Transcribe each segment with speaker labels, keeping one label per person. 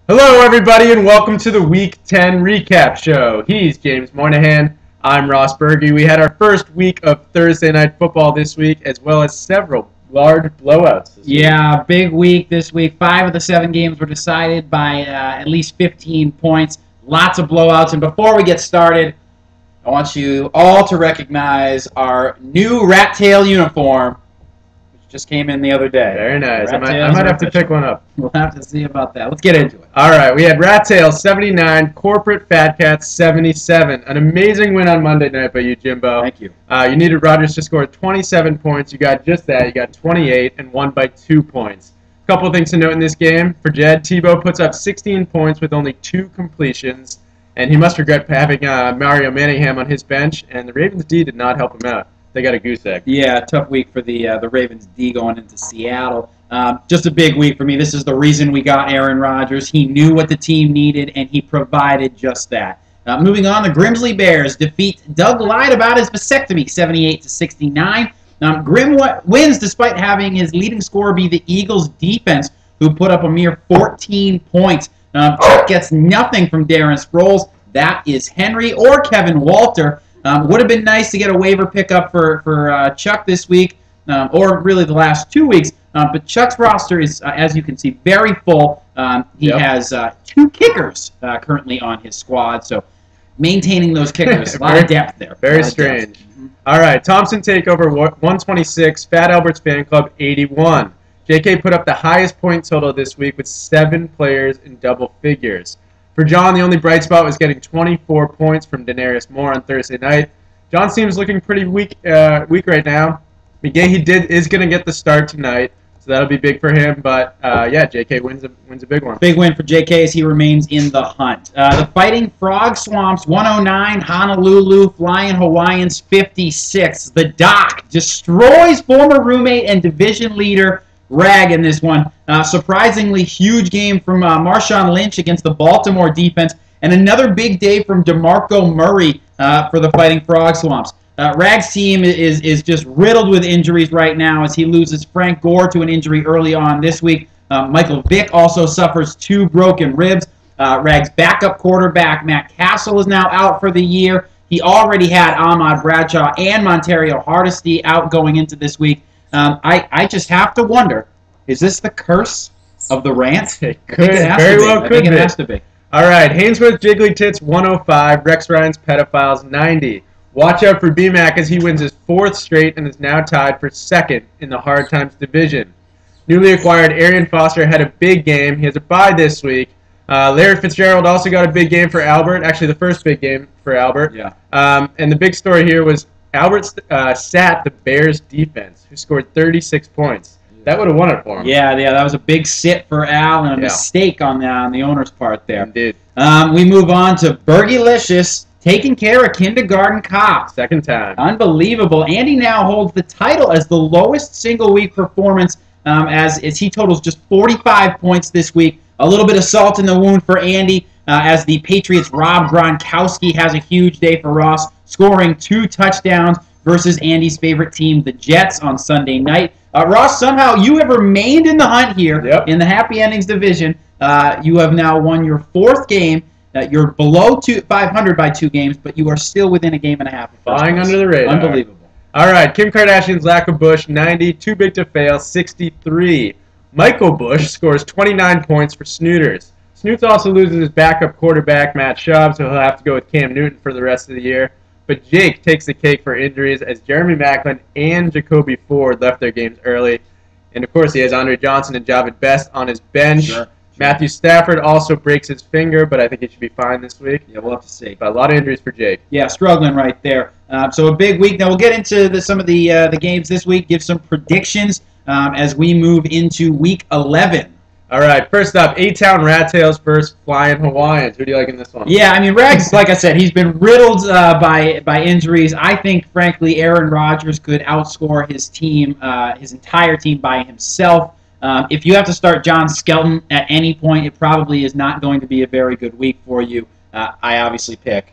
Speaker 1: Hello, everybody, and welcome to the Week 10 Recap Show. He's James Moynihan. I'm Ross Berge. We had our first week of Thursday Night Football this week, as well as several large blowouts this week.
Speaker 2: Yeah, big week this week. 5 of the 7 games were decided by at least 15 points. Lots of blowouts. And before we get started, I want you all to recognize our new rat tail uniform, which just came in the other day.
Speaker 1: Very nice. I might have to pick one up.
Speaker 2: We'll have to see about that. Let's get into it.
Speaker 1: All right, we had Rat Tail 79, Corporate Fat Cats 77. An amazing win on Monday night by you, Jimbo.
Speaker 2: Thank you.
Speaker 1: You needed Rodgers to score 27 points. You got just that. You got 28 and won by 2 points. A couple of things to note in this game. For Jed, Tebow puts up 16 points with only 2 completions, and he must regret having Mario Manningham on his bench, and the Ravens D did not help him out. They got a goose egg.
Speaker 2: Yeah, tough week for the Ravens D going into Seattle. Just a big week for me. This is the reason we got Aaron Rodgers. He knew what the team needed, and he provided just that. Moving on, the Grimsley Bears defeat Doug lied about his vasectomy, 78-69. Grim wins despite having his leading scorer be the Eagles' defense, who put up a mere 14 points. Chuck gets nothing from Darren Sproles. That is Henry or Kevin Walter. Would have been nice to get a waiver pickup for Chuck this week, or really the last 2 weeks. But Chuck's roster is, as you can see, very full. He has 2 kickers currently on his squad, so maintaining those kickers, a lot of depth there.
Speaker 1: Very strange. All right, Thompson takeover 126, Fat Albert's fan club 81. JK put up the highest point total this week with 7 players in double figures. For John, the only bright spot was getting 24 points from Denarius Moore on Thursday night. John's team is looking pretty weak right now. McGahee is going to get the start tonight, so that'll be big for him. But yeah, JK wins a big one.
Speaker 2: Big win for JK as he remains in the hunt. The Fighting Frog Swamps 109, Honolulu Flying Hawaiians 56. The Doc destroys former roommate and division leader Rag in this one. Surprisingly huge game from Marshawn Lynch against the Baltimore defense, and another big day from DeMarco Murray for the Fighting Frog Swamps. Rag's team is just riddled with injuries right now as he loses Frank Gore to an injury early on this week. Michael Vick also suffers 2 broken ribs. Rag's backup quarterback, Matt Castle, is now out for the year. He already had Ahmad Bradshaw and Montario Hardesty out going into this week. I just have to wonder, is this the curse of the rant?
Speaker 1: It could, very well could be.
Speaker 2: I think it has to be.
Speaker 1: All right, Hainsworth Jiggly Tits 105, Rex Ryan's Pedophiles 90. Watch out for BMAC as he wins his 4th straight and is now tied for 2nd in the Hard Times division. Newly acquired Arian Foster had a big game. He has a bye this week. Larry Fitzgerald also got a big game for Albert, actually the first big game for Albert.
Speaker 2: Yeah.
Speaker 1: And the big story here was Albert sat the Bears defense, who scored 36 points. That would have won it for him.
Speaker 2: Yeah, that was a big sit for Al and a mistake on the owner's part there.
Speaker 1: Indeed.
Speaker 2: We move on to Bergilicious taking care of Kindergarten Cop.
Speaker 1: 2nd time.
Speaker 2: Unbelievable. Andy now holds the title as the lowest single-week performance as he totals just 45 points this week. A little bit of salt in the wound for Andy as the Patriots' Rob Gronkowski has a huge day for Ross, scoring 2 touchdowns versus Andy's favorite team, the Jets, on Sunday night. Ross, somehow you have remained in the hunt here in the Happy Endings division. You have now won your 4th game. You're below 500 by 2 games, but you are still within a game and a half.
Speaker 1: Flying under the radar.
Speaker 2: Unbelievable.
Speaker 1: All right, Kim Kardashian's lack of Bush, 90. Too big to fail, 63. Michael Bush scores 29 points for Snooters. Snoots also loses his backup quarterback, Matt Schaub, so he'll have to go with Cam Newton for the rest of the year. But Jake takes the cake for injuries as Jeremy Maclin and Jacoby Ford left their games early. And, of course, he has Andre Johnson and Javid Best on his bench.
Speaker 2: Sure.
Speaker 1: Matthew Stafford also breaks his finger, but I think he should be fine this week.
Speaker 2: Yeah, we'll have to see.
Speaker 1: But a lot of injuries for Jake.
Speaker 2: Yeah, struggling right there. So a big week. Now we'll get into some of the games this week, give some predictions as we move into Week 11.
Speaker 1: All right, first up, A-Town Rat Tails versus Flying Hawaiians. Who do you like in this one?
Speaker 2: Yeah, I mean, Rags, like I said, he's been riddled by injuries. I think, frankly, Aaron Rodgers could outscore his team, his entire team by himself. If you have to start John Skelton at any point, it probably is not going to be a very good week for you. I obviously pick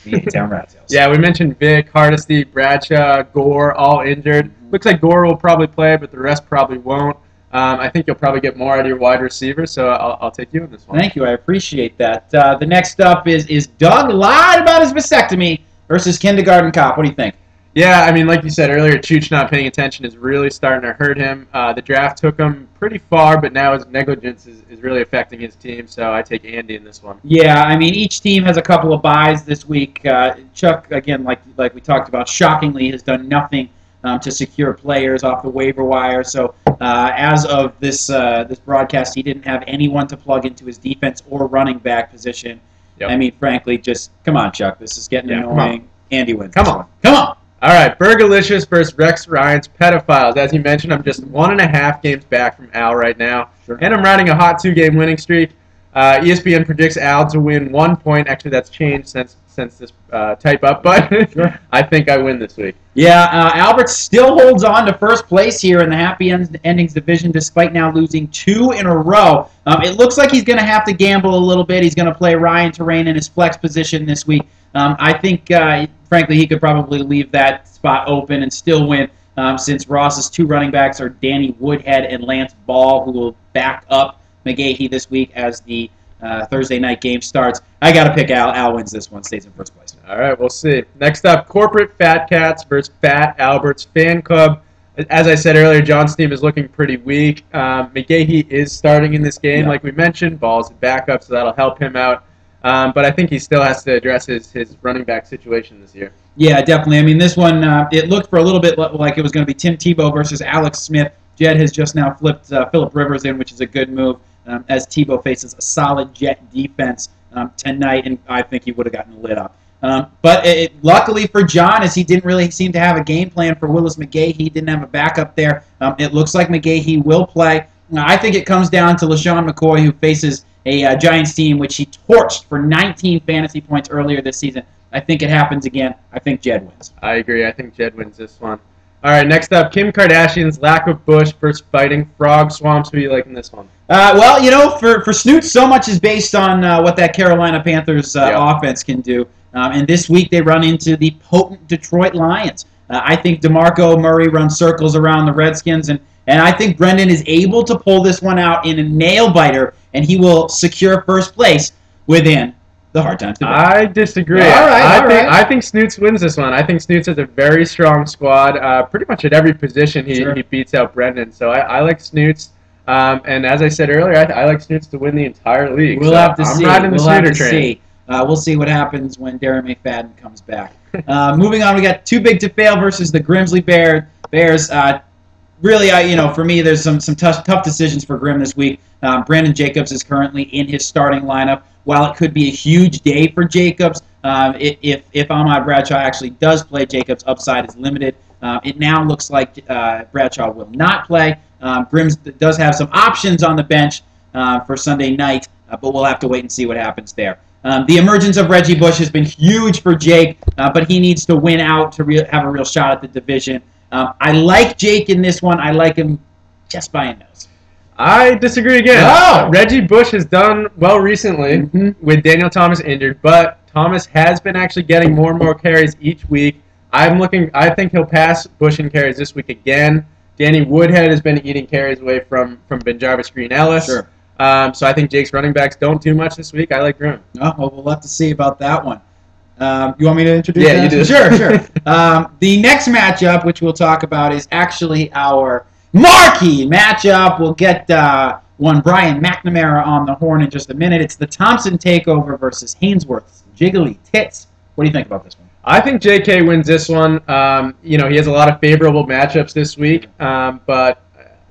Speaker 2: the A-Town Rat Tails.
Speaker 1: Yeah, we mentioned Vic, Hardesty, Bradshaw, Gore, all injured. Looks like Gore will probably play, but the rest probably won't. I think you'll probably get more out of your wide receiver, so I'll take you in this one.
Speaker 2: Thank you. I appreciate that. The next up is Doug lied about his vasectomy versus Kindergarten Cop. What do you think?
Speaker 1: Yeah, I mean, like you said earlier, Chooch not paying attention is really starting to hurt him. The draft took him pretty far, but now his negligence is really affecting his team, so I take Andy in this one.
Speaker 2: Yeah, I mean, each team has a couple of buys this week. Chuck, again, like we talked about, shockingly has done nothing to secure players off the waiver wire. So as of this broadcast, he didn't have anyone to plug into his defense or running back position. Yep. I mean, frankly, just come on, Chuck. This is getting annoying. Andy wins.
Speaker 1: Come on. All right, Burgalicious versus Rex Ryan's Pedophiles. As you mentioned, I'm just 1.5 games back from Al right now, and I'm riding a hot 2-game winning streak. ESPN predicts Al to win 1 point. Actually, that's changed since this type up, but I think I win this week.
Speaker 2: Yeah, Albert still holds on to first place here in the Happy Endings division, despite now losing 2 in a row. It looks like he's going to have to gamble a little bit. He's going to play Ryan Terrain in his flex position this week. I think, frankly, he could probably leave that spot open and still win, since Ross's 2 running backs are Danny Woodhead and Lance Ball, who will back up McGahee this week as the Thursday night game starts. I got to pick Al. Al wins this one, stays in first place.
Speaker 1: All right, we'll see. Next up, Corporate Fat Cats versus Fat Albert's Fan Club. As I said earlier, John's team is looking pretty weak. McGahee is starting in this game, like we mentioned. Ball's a backup, so that'll help him out. But I think he still has to address his running back situation this year.
Speaker 2: Yeah, definitely. I mean, this one, it looked for a little bit like it was going to be Tim Tebow versus Alex Smith. Jed has just now flipped Phillip Rivers in, which is a good move, as Tebow faces a solid Jet defense tonight, and I think he would have gotten lit up. But luckily for John, as he didn't really seem to have a game plan for Willis McGahee, he didn't have a backup there. It looks like McGahee will play. I think it comes down to LaShawn McCoy, who faces a Giants team which he torched for 19 fantasy points earlier this season. I think it happens again. I think Jed wins.
Speaker 1: I agree. I think Jed wins this one. All right, next up, Kim Kardashian's lack of bush versus fighting frog swamps. Who do you like in this one?
Speaker 2: Well, you know, for Snoot, so much is based on what that Carolina Panthers offense can do. And this week they run into the potent Detroit Lions. I think DeMarco Murray runs circles around the Redskins, and I think Brendan is able to pull this one out in a nail-biter, and he will secure first place within the Hard Times Division.
Speaker 1: I disagree.
Speaker 2: All right.
Speaker 1: I think Snoots wins this one. I think Snoots has a very strong squad. Pretty much at every position he beats out Brendan. So I like Snoots. And as I said earlier, I like Snoots to win the entire league.
Speaker 2: We'll have to see. We'll see what happens when Darren McFadden comes back. Moving on, we got Too Big to Fail versus the Grimsley Bears. Really, for me, there's some tough decisions for Grim this week. Brandon Jacobs is currently in his starting lineup. While it could be a huge day for Jacobs, if Ahmad Bradshaw actually does play, Jacobs' upside is limited. It now looks like Bradshaw will not play. Grim does have some options on the bench for Sunday night, but we'll have to wait and see what happens there. The emergence of Reggie Bush has been huge for Jake, but he needs to win out to have a real shot at the division. I like Jake in this one. I like him just by a nose.
Speaker 1: I disagree again.
Speaker 2: Oh!
Speaker 1: Reggie Bush has done well recently with Daniel Thomas injured, but Thomas has been actually getting more and more carries each week. I think he'll pass Bush in carries this week again. Danny Woodhead has been eating carries away from Benjarvis Green-Ellis.
Speaker 2: Sure.
Speaker 1: So I think Jake's running backs don't do much this week. I like Grim.
Speaker 2: Oh, well, we'll have to see about that one. You want me to introduce
Speaker 1: that? Yeah, you do.
Speaker 2: Sure. The next matchup, which we'll talk about, is actually our marquee matchup. We'll get one Brian McNamara on the horn in just a minute. It's the Thompson Takeover versus Hainsworth's Jiggly Tits. What do you think about this one?
Speaker 1: I think JK wins this one. He has a lot of favorable matchups this week, but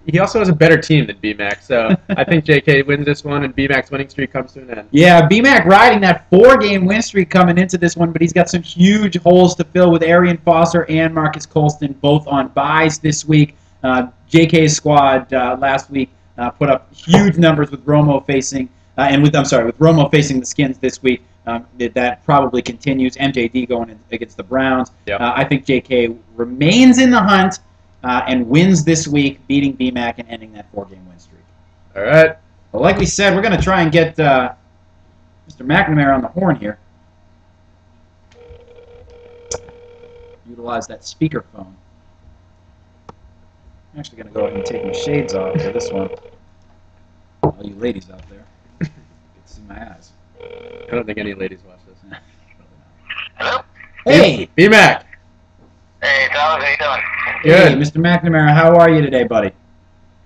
Speaker 1: he also has a better team than BMAC. So I think JK wins this one, and BMAC's winning streak comes to an end.
Speaker 2: Yeah, BMAC riding that 4-game win streak coming into this one, but he's got some huge holes to fill with Arian Foster and Marcus Colston both on buys this week. JK's squad last week put up huge numbers with Romo facing with Romo facing the Skins this week. That probably continues. MJD going against the Browns.
Speaker 1: Yep.
Speaker 2: I think JK remains in the hunt and wins this week, beating BMAC and ending that 4-game win streak.
Speaker 1: All right.
Speaker 2: Well, like we said, we're going to try and get Mr. McNamara on the horn here. Utilize that speakerphone. I'm actually going to go ahead and take my shades off for this one. All you ladies out there. You can see my eyes.
Speaker 1: I don't think any ladies watch this.
Speaker 3: Hello?
Speaker 2: Hey!
Speaker 1: BMAC.
Speaker 3: Hey, Tom, how you doing?
Speaker 1: Good.
Speaker 2: Hey, Mr. McNamara, how are you today, buddy?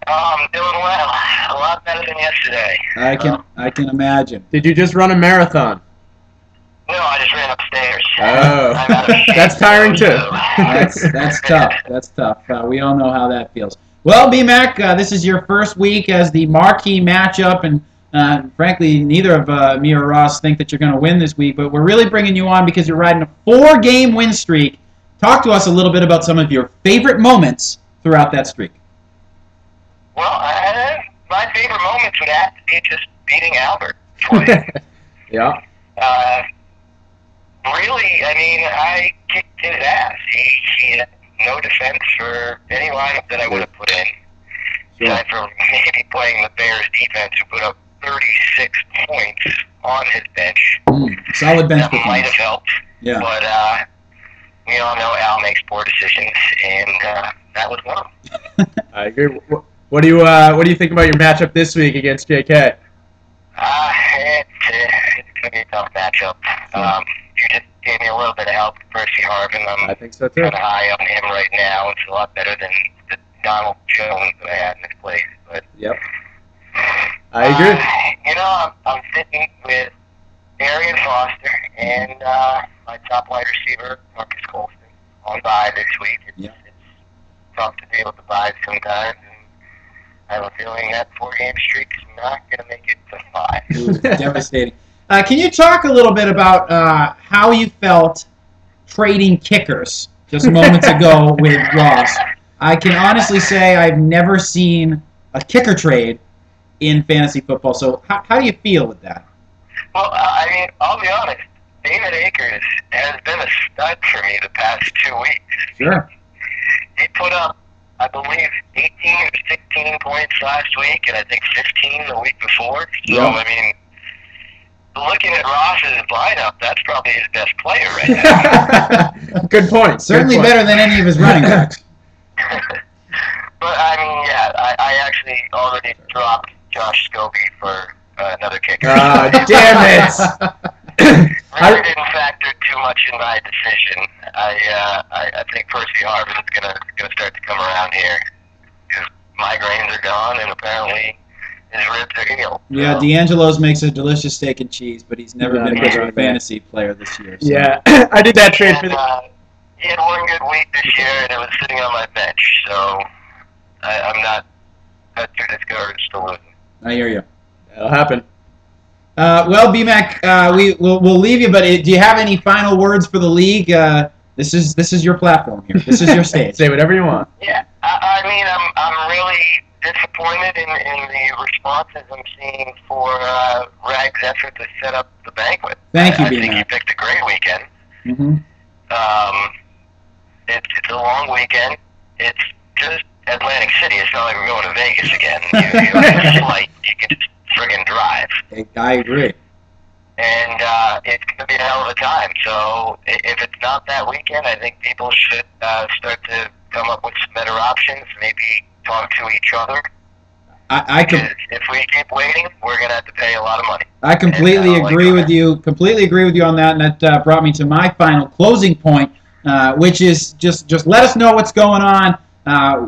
Speaker 3: I'm doing well. A lot better than yesterday.
Speaker 2: I can imagine.
Speaker 1: Did you just run a marathon?
Speaker 3: No, I just ran upstairs.
Speaker 1: Oh.
Speaker 3: I'm out of shape,
Speaker 1: That's tiring, too.
Speaker 2: That's tough. That's tough. We all know how that feels. Well, BMAC, this is your first week as the marquee matchup, and frankly, neither of me or Ross think that you're going to win this week, but we're really bringing you on because you're riding a 4-game win streak. Talk to us a little bit about some of your favorite moments throughout that streak.
Speaker 3: Well, my favorite moments would have to be just beating Albert twice.
Speaker 1: Yeah.
Speaker 3: Really, I mean, I kicked his ass. He had no defense for any lineup that I would have put in.
Speaker 1: Sure.
Speaker 3: Aside from maybe playing the Bears defense, who put up 36 points on his bench.
Speaker 2: Solid bench
Speaker 3: That might
Speaker 2: performance.
Speaker 3: have helped.
Speaker 2: Yeah.
Speaker 3: But we all know Al makes poor decisions, and that was one of them.
Speaker 1: I agree. What do you think about your matchup this week against JK?
Speaker 3: It's going to be a tough matchup. You just gave me a little bit of help with Percy Harvin.
Speaker 1: I
Speaker 3: I'm
Speaker 1: think so too.
Speaker 3: kind of high on him right now. It's a lot better than the Donald Jones that I had in his place. But
Speaker 1: Yep. I agree.
Speaker 3: you know, I'm sitting with Darian Foster and my top wide receiver, Marcus Colston, on bye this week. It's tough to be able to bye sometimes. I have a feeling that 4-game streak is not going to make it to 5.
Speaker 2: Ooh, devastating. Can you talk a little bit about how you felt trading kickers just moments ago with Ross? I can honestly say I've never seen a kicker trade in fantasy football. So how do you feel with that?
Speaker 3: Well, I mean, I'll be honest. David Akers has been a stud for me the past 2 weeks.
Speaker 2: Sure.
Speaker 3: He put up, I believe, 18 or 16 points last week, and I think 15 the week before. So,
Speaker 1: Yeah.
Speaker 3: I mean, looking at Ross's lineup, that's probably his best player right now.
Speaker 1: Good point.
Speaker 2: Certainly
Speaker 1: Good point.
Speaker 2: better than any of his running backs.
Speaker 3: But, I mean, yeah, I actually already dropped Josh Scobie for another kicker.
Speaker 1: Ah, damn it.
Speaker 3: Really didn't factor too much in my decision. I think Percy Harvin is gonna start to come around here. His migraines are gone, and apparently his ribs are healed.
Speaker 2: Yeah,
Speaker 3: So,
Speaker 2: D'Angelo's makes a delicious steak and cheese, but he's never
Speaker 1: Yeah,
Speaker 2: been
Speaker 1: he's
Speaker 2: much of a
Speaker 1: running back.
Speaker 2: fantasy player this year. So.
Speaker 1: Yeah, I did that trade for
Speaker 3: and,
Speaker 1: the.
Speaker 3: he had one good week this year, and it was sitting on my bench. So I'm not too discouraged to lose.
Speaker 2: I hear you.
Speaker 1: That'll happen.
Speaker 2: Well, BMAC, we'll leave you, but do you have any final words for the league? This is your platform here. This is your stage.
Speaker 1: Say whatever you want.
Speaker 3: Yeah, I mean, I'm really disappointed in the responses I'm seeing for Rag's effort to set up the banquet.
Speaker 2: Thank you,
Speaker 3: I think he
Speaker 2: B-Mac.
Speaker 3: picked a great weekend.
Speaker 2: Mm-hmm.
Speaker 3: It's a long weekend. It's just Atlantic City. It's not like we're going to Vegas again. You have a flight. You can just friggin' drive.
Speaker 2: I agree.
Speaker 3: And it's going to be a hell of a time. So if it's not that weekend, I think people should start to come up with some better options, maybe talk to each other. Because if we keep waiting, we're going to have to pay a lot of money.
Speaker 2: I completely agree with you. Completely agree with you on that, and that brought me to my final closing point, which is just let us know what's going on.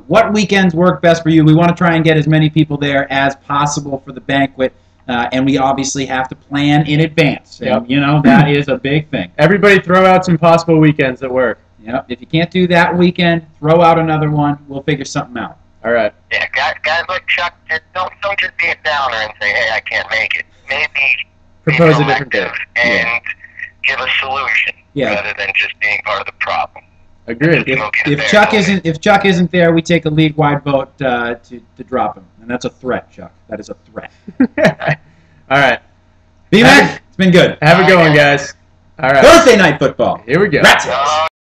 Speaker 2: What weekends work best for you? We want to try and get as many people there as possible for the banquet, and we obviously have to plan in advance. And,
Speaker 1: Yep.
Speaker 2: you know, that is a big thing.
Speaker 1: Everybody throw out some possible weekends at work.
Speaker 2: Yep. If you can't do that weekend, throw out another one. We'll figure something out.
Speaker 1: All right.
Speaker 3: Yeah, guys like Chuck, don't just be a downer and say, hey, I can't make it. Maybe
Speaker 1: Propose
Speaker 3: be
Speaker 1: a different day.
Speaker 3: proactive and give a solution rather than just being part of the problem.
Speaker 1: Agreed.
Speaker 2: If Chuck isn't there, we take a league-wide vote to drop him, and that's a threat, Chuck. That is a threat.
Speaker 1: All right.
Speaker 2: B-Mac, it's been good.
Speaker 1: Have a good one, guys. All right.
Speaker 2: Thursday night football.
Speaker 1: Here we go.
Speaker 2: Rats.